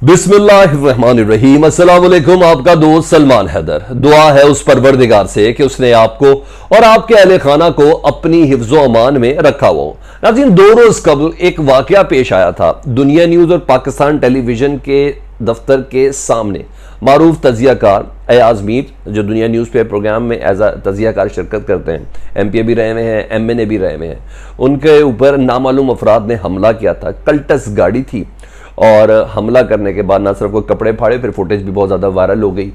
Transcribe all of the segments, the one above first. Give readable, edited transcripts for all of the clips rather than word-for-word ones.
बिस्मिल्लाहिर्रहमानिर्रहीम। अस्सलाम वालेकुम। आपका दोस्त सलमान हैदर। दुआ है उस परवरदिगार से कि उसने आपको और आपके अहले खाना को अपनी हिफ्ज़ो अमान में रखा हो। नाज़रीन, 2 रोज कबल एक वाकया पेश आया था। दुनिया न्यूज़ और पाकिस्तान टेलीविजन के दफ्तर के सामने मारूफ तजियाकार अयाज मीर, जो दुनिया न्यूज़ पे प्रोग्राम में एज अ तजियाकार शिरकत करते हैं, MPA भी रहे हुए हैं, MNA भी रहे हुए हैं, उनके ऊपर नामालूम अफराद ने हमला किया था। कल्टस गाड़ी थी और हमला करने के बाद ना सिर्फ कोई कपड़े फाड़े, फिर फुटेज भी बहुत ज़्यादा वायरल हो गई।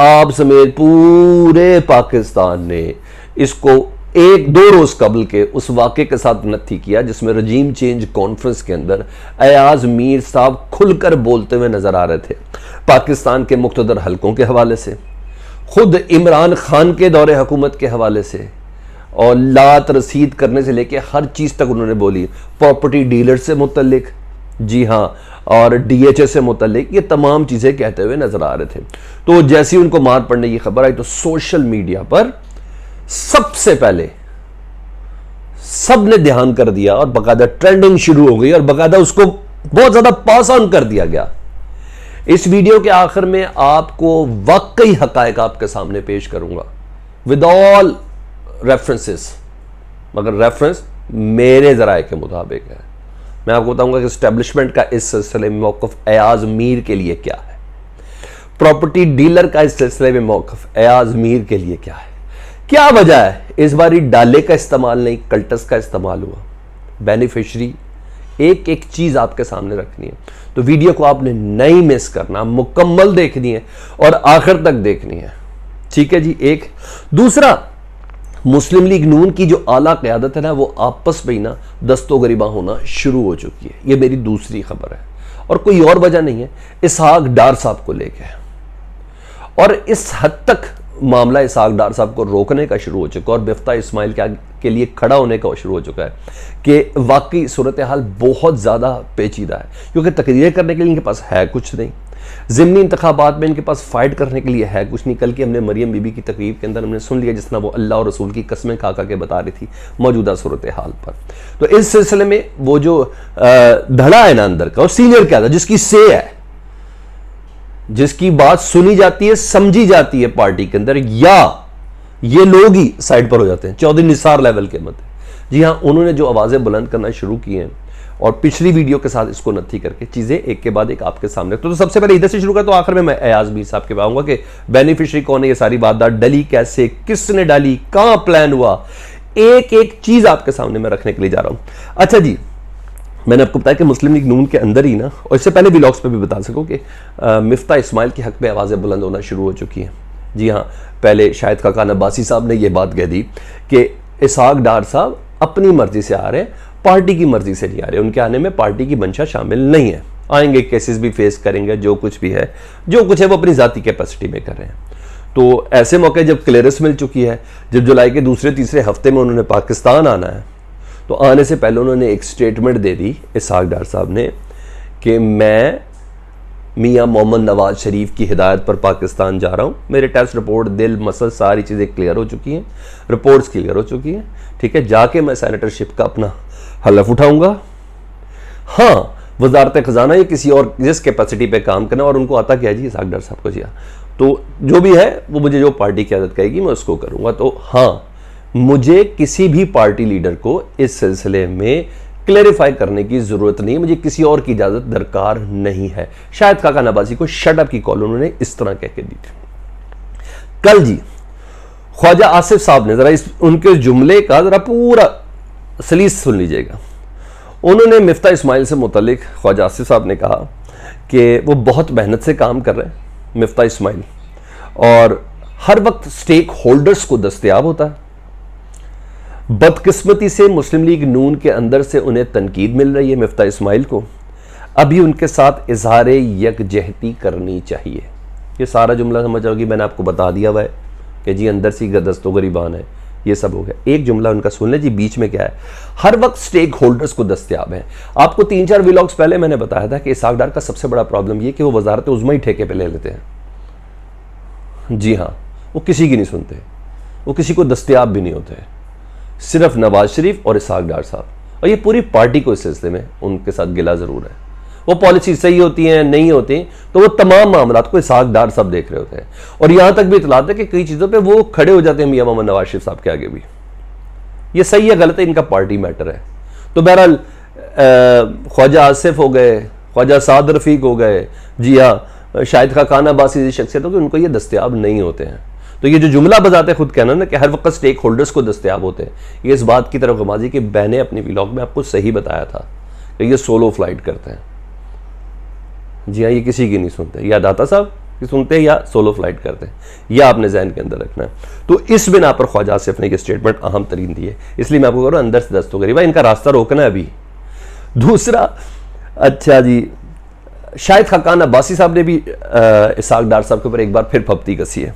आप समेत पूरे पाकिस्तान ने इसको 1-2 रोज़ कबल के उस वाक़े के साथ नत्थी किया जिसमें रजीम चेंज कॉन्फ्रेंस के अंदर अयाज मीर साहब खुलकर बोलते हुए नजर आ रहे थे, पाकिस्तान के मुख्तदर हलकों के हवाले से, खुद इमरान खान के दौरे हुकूमत के हवाले से, और लात रसीद करने से लेके हर चीज़ तक उन्होंने बोली। प्रॉपर्टी डीलर से मुतल्लिक, जी हाँ, और DHA से मुतल्लिक, ये तमाम चीज़ें कहते हुए नजर आ रहे थे। तो जैसे ही उनको मार पड़ने की खबर आई तो सोशल मीडिया पर सबसे पहले सब ने ध्यान कर दिया और बाकायदा ट्रेंडिंग शुरू हो गई और बाकायदा उसको बहुत ज़्यादा पास ऑन कर दिया गया। इस वीडियो के आखिर में आपको वाकई हकायक आपके सामने पेश करूंगा विद ऑल रेफरेंसेस, मगर रेफरेंस मेरे ज़राए के मुताबिक है। मैं आपको बताऊंगा कि एस्टेब्लिशमेंट का इस सिलसिले में मौक़िफ़ अयाज मीर के लिए क्या है, प्रॉपर्टी डीलर का इस सिलसिले में मौक़िफ़ अयाज मीर के लिए क्या है, क्या वजह है इस बारी डाले का इस्तेमाल नहीं कल्टस का इस्तेमाल हुआ। बेनिफिशरी एक एक चीज़ आपके सामने रखनी है, तो वीडियो को आपने नहीं मिस करना, मुकम्मल देखनी है और आखिर तक देखनी है, ठीक है जी। एक दूसरा, मुस्लिम लीग नून की जो आला क़यादत है ना, वो आपस में ही ना दस्तो गरिबा होना शुरू हो चुकी है। ये मेरी दूसरी खबर है और कोई और वजह नहीं है, इसहाक डार साहब को लेके है। और इस हद तक मामला इसहाक डार साहब को रोकने का शुरू हो चुका और मिफ्ता इस्माइल के लिए खड़ा होने का शुरू हो चुका है कि वाकई सूरत हाल बहुत ज़्यादा पेचीदा है, क्योंकि तकरीरें करने के लिए इनके पास है कुछ नहीं, ज़िमनी इंतखाबात में इनके पास फाइट करने के लिए है कुछ नहीं। कल की हमने मरियम बीबी की तकरीर के अंदर हमने सुन लिया जिस तरह वो अल्लाह और रसूल की कस्में खा के बता रही थी मौजूदा सूरत हाल पर। तो इस सिलसिले में वो जो धड़ा है ना अंदर का, और सीनियर क्या था जिसकी से है, जिसकी बात सुनी जाती है, समझी जाती है पार्टी के अंदर, या ये लोग ही साइड पर हो जाते हैं, चौधरी निसार लेवल के मत। जी हाँ, उन्होंने जो आवाज़ें बुलंद करना शुरू की हैं और पिछली वीडियो के साथ इसको नत्थी करके चीज़ें एक के बाद एक आपके सामने। तो सबसे पहले इधर से शुरू कर, तो आखिर में मैं अयाज मीर साहब के पाऊंगा कि बेनिफिशरी कौन है, ये सारी बात डली कैसे, किसने डाली, कहां प्लान हुआ, एक एक चीज़ आपके सामने मैं रखने के लिए जा रहा हूं। अच्छा जी, मैंने आपको बताया कि मुस्लिम लीग नून के अंदर ही ना, और इससे पहले व्लॉग्स पे भी बता सकूं कि मिफ्ता इस्माइल के हक में आवाज़ें बुलंद होना शुरू हो चुकी हैं। जी हाँ, पहले शायद खाकान अब्बासी साहब ने यह बात कह दी कि इसहाक डार साहब अपनी मर्जी से आ रहे हैं, पार्टी की मर्जी से नहीं आ रहे, उनके आने में पार्टी की मंशा शामिल नहीं है, आएंगे केसेस भी फेस करेंगे, जो कुछ भी है, जो कुछ है वो अपनी ज़ाती कैपेसिटी में कर रहे हैं। तो ऐसे मौके जब क्लियरेंस मिल चुकी है, जब जुलाई के दूसरे-तीसरे हफ्ते में उन्होंने पाकिस्तान आना है, तो आने से पहले उन्होंने एक स्टेटमेंट दे दी इसहाक डार साहब ने कि मैं मियाँ मोहम्मद नवाज शरीफ की हिदायत पर पाकिस्तान जा रहा हूँ, मेरे टेस्ट रिपोर्ट, दिल, मसल, सारी चीज़ें क्लियर हो चुकी हैं, रिपोर्ट्स क्लियर हो चुकी हैं, ठीक है, जाके मैं सेनेटरशिप का अपना हलफ उठाऊंगा। हाँ, वजारत खजाना या किसी और जिस कैपेसिटी पे काम करना, और उनको आता क्या है जी इसहाक डार साहब को, जी हाँ, तो जो भी है वो मुझे जो पार्टी की आदत कहेगी मैं उसको करूँगा। तो हाँ, मुझे किसी भी पार्टी लीडर को इस सिलसिले में क्लैरिफाई करने की ज़रूरत नहीं, मुझे किसी और की इजाज़त दरकार नहीं है। शायद खाकान अब्बासी को शट अप की कॉल उन्होंने इस तरह कह के दी थी। कल जी ख्वाजा आसिफ साहब ने, ज़रा उनके जुमले का ज़रा पूरा सलीस सुन लीजिएगा। उन्होंने मिफ्ता इस्माइल से मुतल्लिक ख्वाजा आसिफ साहब ने कहा कि वो बहुत मेहनत से काम कर रहे हैं मिफ्ता इस्माइल, और हर वक्त स्टेक होल्डर्स को दस्तयाब होता है। बदकिस्मती से मुस्लिम लीग नून के अंदर से उन्हें तनकीद मिल रही है मिफ्ता इस्माइल को, अभी उनके साथ इजहार यकजहती करनी चाहिए। ये सारा जुमला समझ आओगी, मैंने आपको बता दिया हुआ है कि जी अंदर सी दस्तो गरीबान है, ये सब हो गया। एक जुमला उनका सुन ले जी, बीच में क्या है, हर वक्त स्टेक होल्डर्स को दस्तयाब है। आपको 3-4 व्लॉग्स पहले मैंने बताया था कि इसहाक डार का सबसे बड़ा प्रॉब्लम ये कि वो वजारत उज़्मा ही ठेके पे ले लेते हैं। जी हाँ, वो किसी की नहीं सुनते, वो किसी को दस्तयाब भी नहीं होते, सिर्फ नवाज शरीफ और इसहाक डार साहब, और ये पूरी पार्टी को इस सिलसिले में उनके साथ गिला ज़रूर है। वो पॉलिसी सही होती है नहीं होती, तो वो तमाम मामला को इसहाक डार सब देख रहे होते हैं। और यहां तक भी इतलात है कि कई चीज़ों पे वो खड़े हो जाते हैं मियां मोहम्मद नवाज शरीफ साहब के आगे भी। ये सही है गलत है, इनका पार्टी मैटर है। तो बहरहाल ख्वाजा आसिफ हो गए, ख्वाजा साद रफीक हो गए, जी हाँ शाहिद खान अब्बासी जैसी शख्सियतों के उनको ये दस्तयाब नहीं होते हैं। तो ये जो जुमला बजाते खुद कहना ना कि हर वक्त स्टेक होल्डर्स को दस्तयाब होते हैं, ये इस बात की तरफ गमाजी कि मैंने अपने व्लॉग में आपको सही बताया था कि ये सोलो फ्लाइट करते हैं। जी हाँ, ये किसी की नहीं सुनते, या दाता साहब की सुनते हैं या सोलो फ्लाइट करते हैं, यह आपने जहन के अंदर रखना है। तो इस बिना पर ख्वाजा आसिफ ने ये स्टेटमेंट अहम तरीन दी है, इसलिए मैं आपको कह रहा हूँ अंदर से दस्तों गरीबा, इनका रास्ता रोकना है अभी। दूसरा, अच्छा जी, शाहिद खान अब्बासी साहब ने भी इसहाक डार साहब के ऊपर एक बार फिर फप्ती कसी है।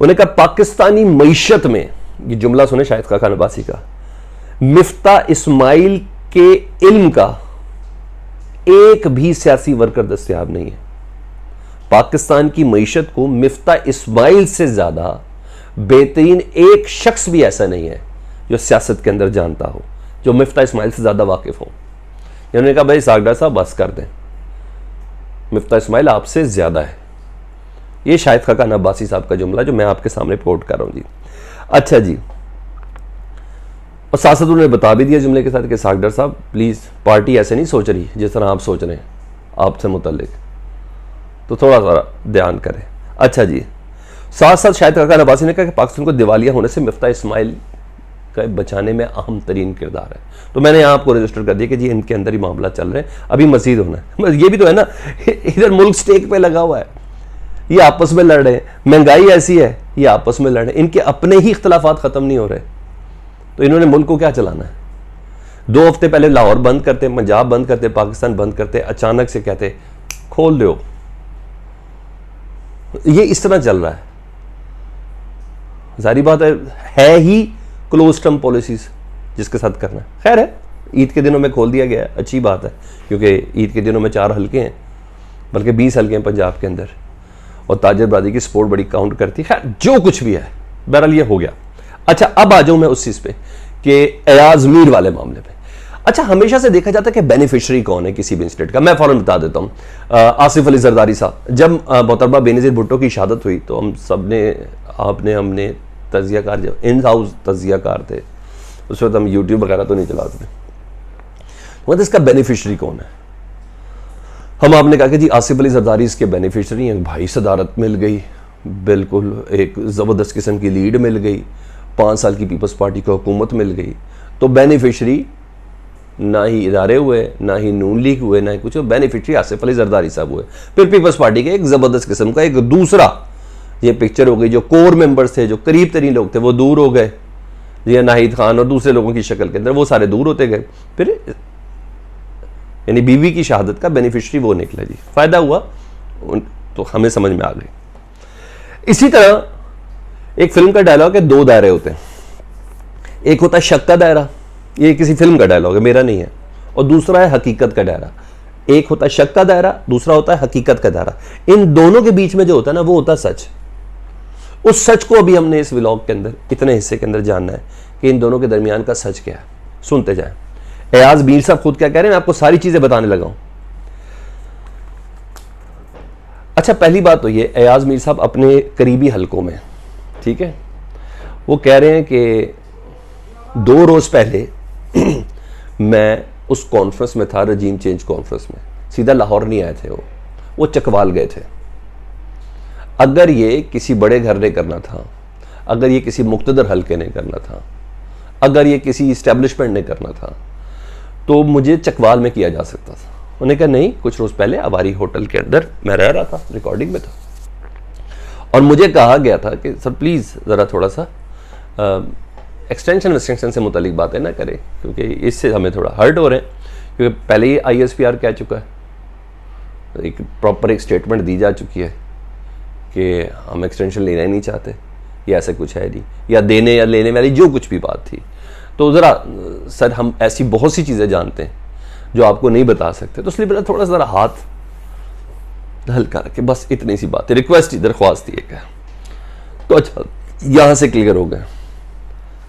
उन्हें कहा पाकिस्तानी मईशत में, ये जुमला सुने शाहिद खान अब्बासी का, मिफ्ता इस्माइल के इल्म का एक भी सियासी वर्कर दस्तयाब नहीं है। पाकिस्तान की मईशत को मिफ्ता इस्माइल से ज्यादा बेहतरीन एक शख्स भी ऐसा नहीं है जो सियासत के अंदर जानता हो, जो मिफ्ता इस्माइल से ज्यादा वाकिफ हो। उन्होंने कहा भाई इसहाक डार साहब बस कर दें, मिफ्ता इस्माइल आपसे ज्यादा है। ये शाहिद खान अब्बासी साहब का जुमला जो मैं आपके सामने कोट कर रहा हूं जी। अच्छा जी, और साथ साथ उन्होंने बता भी दिया जुमले के साथ कि इसहाक डार साहब प्लीज पार्टी ऐसे नहीं सोच रही जिस तरह आप सोच रहे हैं आपसे मुतल्लिक, तो थोड़ा सा ध्यान करें। अच्छा जी, साथ साथ शाहिद खान अब्बासी ने कहा कि पाकिस्तान को दिवालिया होने से मिफ्ता इस्माइल का बचाने में अहम तरीन किरदार है। तो मैंने यहाँ आपको रजिस्टर कर दिया कि जी इनके अंदर ही मामला चल रहे हैं, अभी मजीद होना है। ये भी तो है ना, इधर मुल्क स्टेक पे लगा हुआ है, ये आपस में लड़ रहे हैं, महंगाई ऐसी है, ये आपस में लड़ रहे हैं, इनके अपने ही इख्तलाफात खत्म नहीं हो रहे, तो इन्होंने मुल्क को क्या चलाना है। 2 हफ्ते पहले लाहौर बंद करते, पंजाब बंद करते, पाकिस्तान बंद करते, अचानक से कहते खोल दो। ये इस तरह चल रहा है, जारी बात है ही क्लोज टर्म पॉलिसीज जिसके साथ करना है। खैर है, ईद के दिनों में खोल दिया गया है, अच्छी बात है, क्योंकि ईद के दिनों में 4 हल्के हैं, बल्कि 20 हल्के हैं पंजाब के अंदर, और ताजर बरादरी की सपोर्ट बड़ी काउंट करती है। खैर जो कुछ भी है, बहरहाल ये हो गया। अच्छा, अब आ जाऊं मैं उस चीज पे कि एयाज मीर वाले मामले पे। अच्छा, हमेशा से देखा जाता है कि बेनिफिशियरी कौन है किसी भी इंसिडेंट का। मैं फौरन बता देता हूं। आसिफ अली जरदारी साहब, जब मोहतरमा बेनज़ीर भुट्टो की शहादत हुई तो हम सब ने, आपने, हमने तजियाकार, जब इन हाउस तजियाकार थे उस वक्त हम यूट्यूब वगैरह तो नहीं चलाते थे, मतलब इसका बेनिफिशियरी कौन है। हम आपने कहा कि जी आसिफ अली जरदारी इसके बेनिफिशियरी हैं। भाई सदारत मिल गई, बिल्कुल एक ज़बरदस्त किस्म की लीड मिल गई, 5 साल की पीपल्स पार्टी को हुकूमत मिल गई, तो बेनिफिशियरी ना ही इदारे हुए, ना ही नून लीग हुए, ना ही कुछ, बेनिफिशियरी आसिफ अली जरदारी साहब हुए। फिर पीपल्स पार्टी के एक ज़बरदस्त किस्म का एक दूसरा ये पिक्चर हो गई, जो कोर मेंबर्स थे, जो करीब तरीन लोग थे, वो दूर हो गए, जी नाहिद खान और दूसरे लोगों की शक्ल के अंदर, वो सारे दूर होते गए। फिर यानी बीवी की शहादत का बेनिफिशियरी वो निकला जी, फायदा हुआ, तो हमें समझ में आ गई। इसी तरह एक फिल्म का डायलॉग है, 2 दायरे होते हैं, एक होता है शक का दायरा, ये किसी फिल्म का डायलॉग है, मेरा नहीं है, और दूसरा है हकीकत का दायरा। एक होता है शक का दायरा, दूसरा होता है हकीकत का दायरा। इन दोनों के बीच में जो होता है ना, वो होता है सच। उस सच को अभी हमने इस व्लॉग के अंदर, इतने हिस्से के अंदर जानना है कि इन दोनों के दरमियान का सच क्या है। सुनते जाएं। एयाज मीर साहब खुद क्या कह रहे हैं, मैं आपको सारी चीजें बताने लगा हूं। अच्छा, पहली बात तो ये, एयाज मीर साहब अपने करीबी हलकों में, ठीक है, वो कह रहे हैं कि 2 रोज पहले मैं उस कॉन्फ्रेंस में था, रजीम चेंज कॉन्फ्रेंस में, सीधा लाहौर नहीं आए थे, वो चकवाल गए थे। अगर ये किसी बड़े घर ने करना था, अगर ये किसी मुक्तदर हलके ने करना था, अगर ये किसी इस्टेब्लिशमेंट ने करना था, तो मुझे चकवाल में किया जा सकता था। उन्होंने कहा नहीं, कुछ रोज पहले अवारी होटल के अंदर मैं रह रहा था, रिकॉर्डिंग में था, और मुझे कहा गया था कि सर प्लीज़ ज़रा थोड़ा सा एक्सटेंशन से मुतालिक बातें ना करें, क्योंकि इससे हमें थोड़ा हर्ट हो रहे हैं, क्योंकि पहले ही ISPR कह चुका है, एक प्रॉपर एक स्टेटमेंट दी जा चुकी है कि हम एक्सटेंशन लेना ही नहीं चाहते, या ऐसा कुछ है नहीं, या देने या लेने वाली जो कुछ भी बात थी। तो ज़रा सर हम ऐसी बहुत सी चीज़ें जानते हैं जो आपको नहीं बता सकते, तो इसलिए मेरा थोड़ा सा ज़रा हाथ हल्का रखे, बस इतनी सी बात है, रिक्वेस्ट ही, दरख्वास्त ही एक है। तो अच्छा, यहाँ से क्लियर हो गया।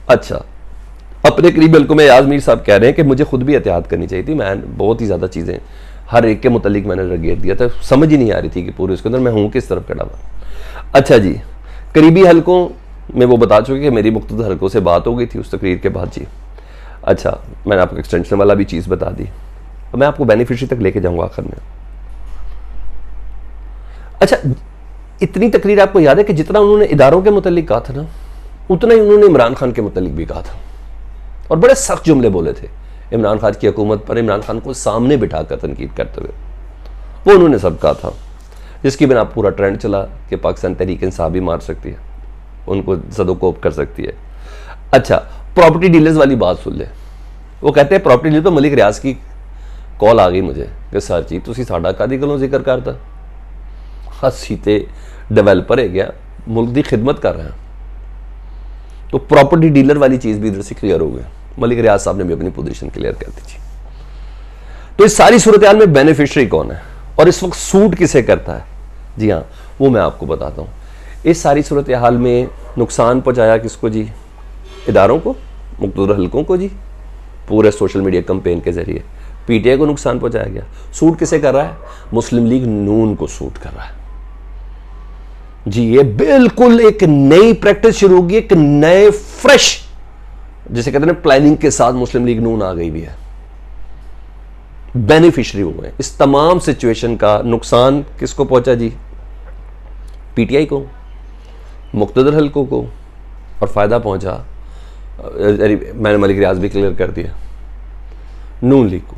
अच्छा, अपने करीब हल्कों में एयाज मीर साहब कह रहे हैं कि मुझे खुद भी एहतियात करनी चाहिए थी, मैं बहुत ही ज़्यादा चीज़ें हर एक के मुतालिक मैंने रगेट दिया था, समझ ही नहीं आ रही थी कि पूरे उसके अंदर मैं हूँ किस तरफ खड़ा हुआ। अच्छा जी, करीबी हलकों में वो बता चुके कि मेरी मुख्तलिफ हलकों से बात हो गई थी उस तकरीर के बाद जी। अच्छा, मैंने आपको एक्सटेंशन वाला भी चीज़ बता दी, अब मैं आपको बेनिफिशरी तक लेके जाऊँगा आखिर में। अच्छा, इतनी तकरीर आपको याद है कि जितना उन्होंने इदारों के मुतालिक कहा था ना, उतना ही उन्होंने इमरान खान के मुतालिक भी कहा था, और बड़े सख्त जुमले बोले थे इमरान खान की हुकूमत पर, इमरान खान को सामने बिठाकर तनकीद करते हुए। वो उन्होंने सब कहा था, जिसकी बिना पूरा ट्रेंड चला कि पाकिस्तान तहरीक इंसाफ भी मार सकती है, उनको ज़दोकोप कर सकती है। अच्छा, प्रॉपर्टी डीलर्स वाली बात सुन ले। वो कहते हैं प्रॉपर्टी डीलर पर मलिक रियाज की कॉल आ गई मुझे कि सर जी तुसी साडा कादी गलों जिक्र करता, असी ते डेवलपर है गया, मुल्क की खिदमत कर रहे हैं। तो प्रॉपर्टी डीलर वाली चीज़ भी इधर से क्लियर हो गई, मलिक रियाज साहब ने भी अपनी पोजीशन क्लियर कर दी। तो इस सारी सूरत हाल में बेनिफिशरी कौन है और इस वक्त सूट किसे करता है, जी हाँ वो मैं आपको बताता हूँ। इस सारी सूरत हाल में नुकसान पहुँचाया किसको जी? इदारों को, मुख्तलिफ हलकों को जी, पूरे सोशल मीडिया कैंपेन के जरिए पीटीआई को नुकसान पहुँचाया गया। सूट किसे कर रहा है? मुस्लिम लीग नून को सूट कर रहा है जी। ये बिल्कुल एक नई प्रैक्टिस शुरू होगी, एक नए फ्रेश, जिसे कहते हैं प्लानिंग के साथ मुस्लिम लीग नून आ गई भी है, बेनिफिशरी हुए हैं। इस तमाम सिचुएशन का नुकसान किसको पहुंचा जी? पीटीआई को, मुख्तदर हलकों को, और फायदा पहुंचा, मैंने मलिक रियाज भी क्लियर कर दिया, नून लीग को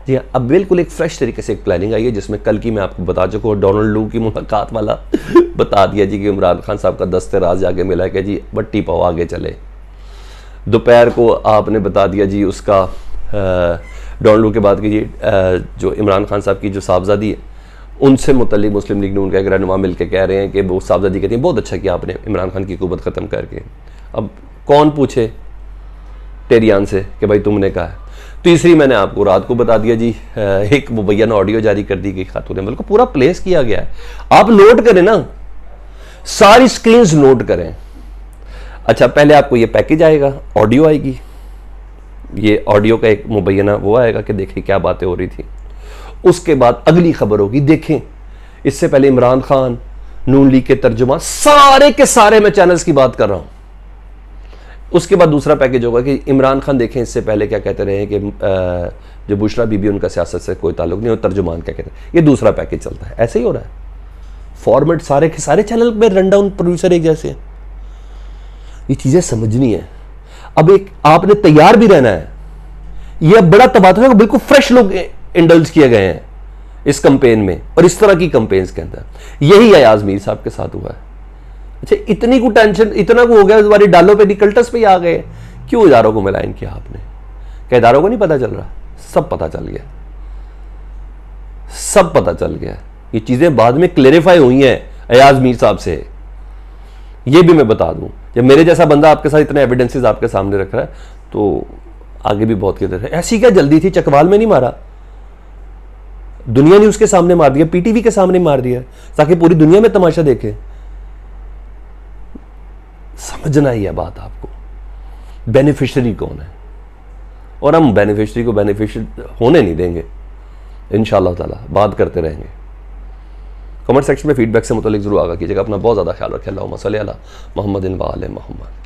जी। अब बिल्कुल एक फ्रेश तरीके से एक प्लानिंग आई है, जिसमें कल की मैं आपको बता चुका हूँ, डोनाल्ड लू की मुलाकात वाला बता दिया जी कि इमरान खान साहब का दस्ते राज जाके मिला कि जी बट्टी पाओ आगे चले। दोपहर को आपने बता दिया जी उसका डोनाल्ड लू के बाद की जी जो इमरान खान साहब की जो साहबजादी है उनसे मुतल्लिक मुस्लिम लीग नून का एक रहनुमा मिल के कह रहे हैं कि वो साहबजादी कहती है बहुत अच्छा किया आपने इमरान खान की हुकूमत ख़त्म करके। अब कौन पूछे टेरियान से कि भाई तुमने कहा है। तीसरी मैंने आपको रात को बता दिया जी, एक मुबैना ऑडियो जारी कर दी गई खातून मुल्क को, पूरा प्लेस किया गया है, आप नोट करें ना, सारी स्क्रीन्स नोट करें। अच्छा, पहले आपको ये पैकेज आएगा, ऑडियो आएगी, ये ऑडियो का एक मुबैना वो आएगा कि देखिए क्या बातें हो रही थी। उसके बाद अगली खबर होगी, देखें इससे पहले इमरान खान, नून लीग के तर्जुमा, सारे के सारे मैं चैनल्स की बात कर रहा हूं। उसके बाद दूसरा पैकेज होगा कि इमरान खान देखें इससे पहले क्या कहते रहे कि जो बुशरा बीबी उनका सियासत से कोई ताल्लुक नहीं, और तर्जुमान क्या कहते हैं। ये दूसरा पैकेज चलता है, ऐसे ही हो रहा है। फॉर्मेट सारे के सारे चैनल में रन डाउन प्रोड्यूसर एक जैसे हैं। ये चीजें समझनी है। अब एक आपने तैयार भी रहना है। ये अब बड़ा तबादला, बिल्कुल फ्रेश लोग इंडल्ज किए गए हैं इस कंपेन में, और इस तरह की कंपेन्स के अंदर यही अयाज मीर साहब के साथ हुआ है। अच्छा, इतनी को टेंशन, इतना को हो गया इस बारी डालो पे निकल्टस पे ही आ गए, क्यों इदारों को मिलाइन किया आपने? क्या इदारों को नहीं पता चल रहा? सब पता चल गया, सब पता चल गया। ये चीजें बाद में क्लेरिफाई हुई हैं अयाज मीर साहब से। ये भी मैं बता दूं, जब मेरे जैसा बंदा आपके साथ इतने एविडेंसेस आपके सामने रख रहा है तो आगे भी बहुत क्लियर है। ऐसी क्या जल्दी थी? चकवाल में नहीं मारा, दुनिया ने उसके सामने मार दिया, पीटीवी के सामने मार दिया, ताकि पूरी दुनिया में तमाशा देखे। समझना ही है बात आपको, बेनिफिशियरी कौन है, और हम बेनिफिशियरी को बेनिफिशियरी होने नहीं देंगे। इंशाअल्लाह ताला बात करते रहेंगे। कमेंट सेक्शन में फीडबैक से मुतालिक जरूर आगा कीजिएगा। अपना बहुत ज़्यादा ख्याल रखें। अल्लाहुम्मा सल्ली अला मुहम्मदिन व आले मुहम्मद।